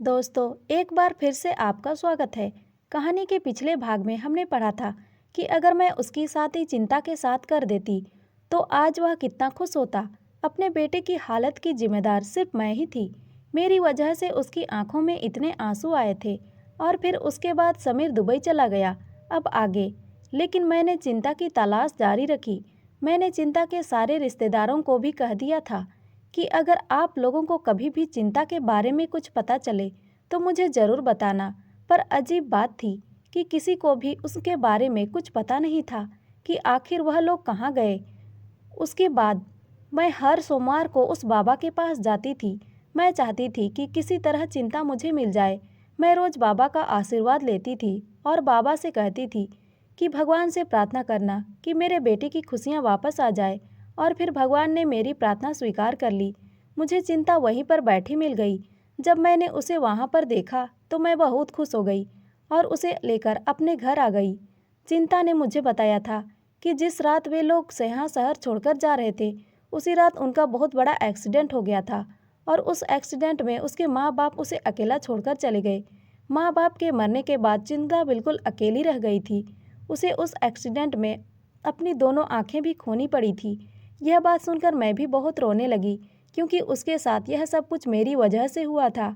दोस्तों, एक बार फिर से आपका स्वागत है। कहानी के पिछले भाग में हमने पढ़ा था कि अगर मैं उसकी शादी चिंता के साथ कर देती तो आज वह कितना खुश होता। अपने बेटे की हालत की जिम्मेदार सिर्फ मैं ही थी। मेरी वजह से उसकी आंखों में इतने आंसू आए थे। और फिर उसके बाद समीर दुबई चला गया। अब आगे। लेकिन मैंने चिंता की तलाश जारी रखी। मैंने चिंता के सारे रिश्तेदारों को भी कह दिया था कि अगर आप लोगों को कभी भी चिंता के बारे में कुछ पता चले तो मुझे ज़रूर बताना। पर अजीब बात थी कि किसी को भी उसके बारे में कुछ पता नहीं था कि आखिर वह लोग कहाँ गए। उसके बाद मैं हर सोमवार को उस बाबा के पास जाती थी। मैं चाहती थी कि किसी तरह चिंता मुझे मिल जाए। मैं रोज़ बाबा का आशीर्वाद लेती थी और बाबा से कहती थी कि भगवान से प्रार्थना करना कि मेरे बेटे की खुशियाँ वापस आ जाए। और फिर भगवान ने मेरी प्रार्थना स्वीकार कर ली। मुझे चिंता वहीं पर बैठी मिल गई। जब मैंने उसे वहाँ पर देखा तो मैं बहुत खुश हो गई और उसे लेकर अपने घर आ गई। चिंता ने मुझे बताया था कि जिस रात वे लोग यहाँ शहर छोड़कर जा रहे थे उसी रात उनका बहुत बड़ा एक्सीडेंट हो गया था। और उस एक्सीडेंट में उसके माँ बाप उसे अकेला छोड़कर चले गए। माँ बाप के मरने के बाद चिंता बिल्कुल अकेली रह गई थी। उसे उस एक्सीडेंट में अपनी दोनों आंखें भी खोनी पड़ी थी। यह बात सुनकर मैं भी बहुत रोने लगी क्योंकि उसके साथ यह सब कुछ मेरी वजह से हुआ था।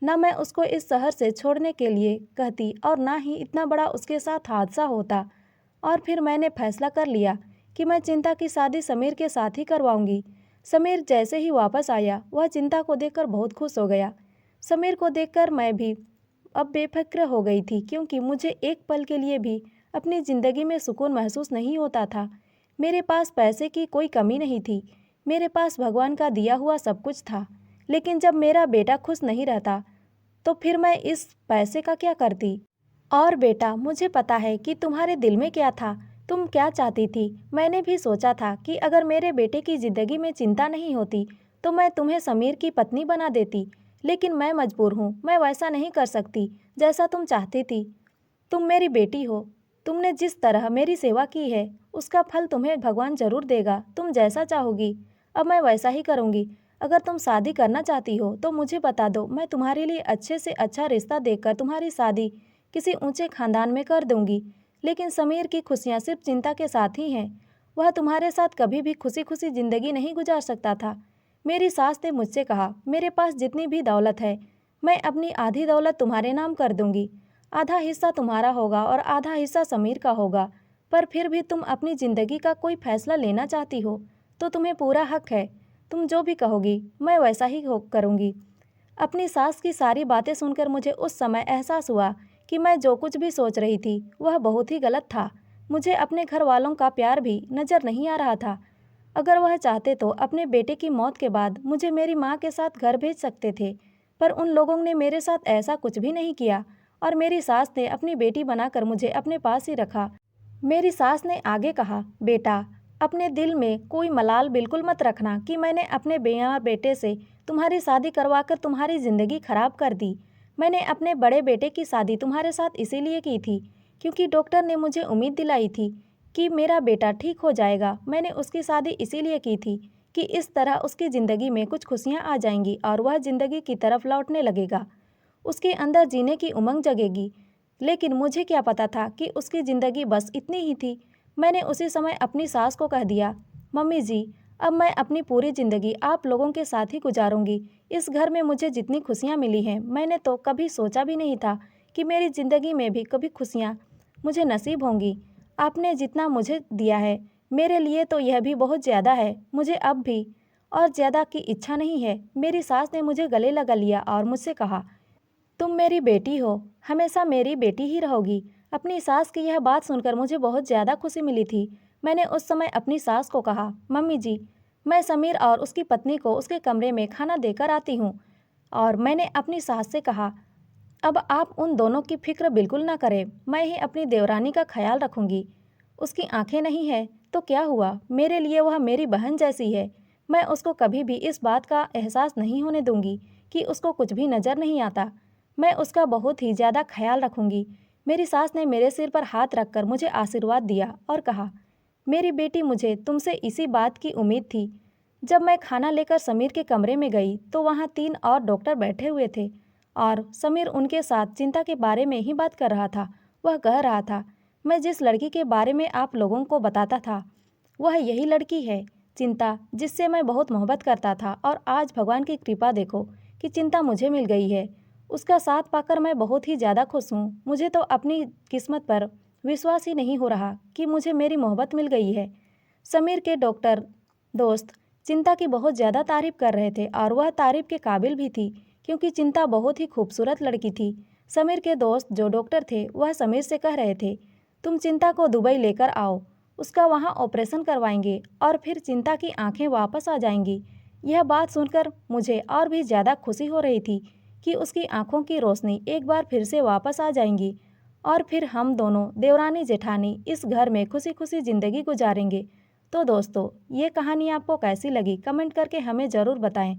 न मैं उसको इस शहर से छोड़ने के लिए कहती और ना ही इतना बड़ा उसके साथ हादसा होता। और फिर मैंने फैसला कर लिया कि मैं चिंता की शादी समीर के साथ ही करवाऊंगी। समीर जैसे ही वापस आया वह चिंता को देखकर बहुत खुश हो गया। समीर को देखकर मैं भी अब बेफिक्र हो गई थी क्योंकि मुझे एक पल के लिए भी अपनी ज़िंदगी में सुकून महसूस नहीं होता था। मेरे पास पैसे की कोई कमी नहीं थी। मेरे पास भगवान का दिया हुआ सब कुछ था। लेकिन जब मेरा बेटा खुश नहीं रहता तो फिर मैं इस पैसे का क्या करती। और बेटा, मुझे पता है कि तुम्हारे दिल में क्या था। तुम क्या चाहती थी। मैंने भी सोचा था कि अगर मेरे बेटे की ज़िंदगी में चिंता नहीं होती तो मैं तुम्हें समीर की पत्नी बना देती। लेकिन मैं मजबूर हूँ। मैं वैसा नहीं कर सकती जैसा तुम चाहती थी। तुम मेरी बेटी हो। तुमने जिस तरह मेरी सेवा की है उसका फल तुम्हें भगवान जरूर देगा। तुम जैसा चाहोगी अब मैं वैसा ही करूँगी। अगर तुम शादी करना चाहती हो तो मुझे बता दो। मैं तुम्हारे लिए अच्छे से अच्छा रिश्ता देखकर तुम्हारी शादी किसी ऊंचे खानदान में कर दूंगी। लेकिन समीर की खुशियाँ सिर्फ चिंता के साथ ही हैं। वह तुम्हारे साथ कभी भी खुशी खुशी ज़िंदगी नहीं गुजार सकता था। मेरी सास ने मुझसे कहा, मेरे पास जितनी भी दौलत है मैं अपनी आधी दौलत तुम्हारे नाम कर दूंगी। आधा हिस्सा तुम्हारा होगा और आधा हिस्सा समीर का होगा। पर फिर भी तुम अपनी ज़िंदगी का कोई फैसला लेना चाहती हो तो तुम्हें पूरा हक है। तुम जो भी कहोगी मैं वैसा ही करूँगी। अपनी सास की सारी बातें सुनकर मुझे उस समय एहसास हुआ कि मैं जो कुछ भी सोच रही थी वह बहुत ही गलत था। मुझे अपने घर वालों का प्यार भी नज़र नहीं आ रहा था। अगर वह चाहते तो अपने बेटे की मौत के बाद मुझे मेरी माँ के साथ घर भेज सकते थे। पर उन लोगों ने मेरे साथ ऐसा कुछ भी नहीं किया और मेरी सास ने अपनी बेटी बनाकर मुझे अपने पास ही रखा। मेरी सास ने आगे कहा, बेटा, अपने दिल में कोई मलाल बिल्कुल मत रखना कि मैंने अपने बेयार बेटे से तुम्हारी शादी करवाकर तुम्हारी ज़िंदगी खराब कर दी। मैंने अपने बड़े बेटे की शादी तुम्हारे साथ इसीलिए की थी क्योंकि डॉक्टर ने मुझे उम्मीद दिलाई थी कि मेरा बेटा ठीक हो जाएगा। मैंने उसकी शादी इसीलिए की थी कि इस तरह उसकी ज़िंदगी में कुछ खुशियाँ आ जाएंगी और वह ज़िंदगी की तरफ लौटने लगेगा। उसके अंदर जीने की उमंग जगेगी। लेकिन मुझे क्या पता था कि उसकी ज़िंदगी बस इतनी ही थी। मैंने उसी समय अपनी सास को कह दिया, मम्मी जी, अब मैं अपनी पूरी ज़िंदगी आप लोगों के साथ ही गुजारूंगी। इस घर में मुझे जितनी खुशियाँ मिली हैं मैंने तो कभी सोचा भी नहीं था कि मेरी ज़िंदगी में भी कभी खुशियाँ मुझे नसीब होंगी। आपने जितना मुझे दिया है मेरे लिए तो यह भी बहुत ज़्यादा है। मुझे अब भी और ज़्यादा की इच्छा नहीं है। मेरी सास ने मुझे गले लगा लिया और मुझसे कहा, तुम मेरी बेटी हो, हमेशा मेरी बेटी ही रहोगी। अपनी सास की यह बात सुनकर मुझे बहुत ज़्यादा खुशी मिली थी। मैंने उस समय अपनी सास को कहा, मम्मी जी, मैं समीर और उसकी पत्नी को उसके कमरे में खाना देकर आती हूँ। और मैंने अपनी सास से कहा, अब आप उन दोनों की फिक्र बिल्कुल ना करें। मैं ही अपनी देवरानी का ख्याल रखूँगी। उसकी आंखें नहीं है तो क्या हुआ, मेरे लिए वह मेरी बहन जैसी है। मैं उसको कभी भी इस बात का एहसास नहीं होने दूंगी कि उसको कुछ भी नज़र नहीं आता। मैं उसका बहुत ही ज़्यादा ख्याल रखूंगी। मेरी सास ने मेरे सिर पर हाथ रखकर मुझे आशीर्वाद दिया और कहा, मेरी बेटी, मुझे तुमसे इसी बात की उम्मीद थी। जब मैं खाना लेकर समीर के कमरे में गई तो वहाँ 3 और डॉक्टर बैठे हुए थे और समीर उनके साथ चिंता के बारे में ही बात कर रहा था। वह कह रहा था, मैं जिस लड़की के बारे में आप लोगों को बताता था वह यही लड़की है, चिंता, जिससे मैं बहुत मोहब्बत करता था। और आज भगवान की कृपा देखो कि चिंता मुझे मिल गई है। उसका साथ पाकर मैं बहुत ही ज़्यादा खुश हूँ। मुझे तो अपनी किस्मत पर विश्वास ही नहीं हो रहा कि मुझे मेरी मोहब्बत मिल गई है। समीर के डॉक्टर दोस्त चिंता की बहुत ज़्यादा तारीफ कर रहे थे और वह तारीफ के काबिल भी थी, क्योंकि चिंता बहुत ही खूबसूरत लड़की थी। समीर के दोस्त जो डॉक्टर थे वह समीर से कह रहे थे, तुम चिंता को दुबई लेकर आओ, उसका वहाँ ऑपरेशन करवाएंगे और फिर चिंता की आंखें वापस आ जाएंगी। यह बात सुनकर मुझे और भी ज़्यादा खुशी हो रही थी कि उसकी आंखों की रोशनी एक बार फिर से वापस आ जाएंगी और फिर हम दोनों देवरानी जेठानी इस घर में खुशी खुशी ज़िंदगी गुजारेंगे। तो दोस्तों, ये कहानी आपको कैसी लगी कमेंट करके हमें ज़रूर बताएं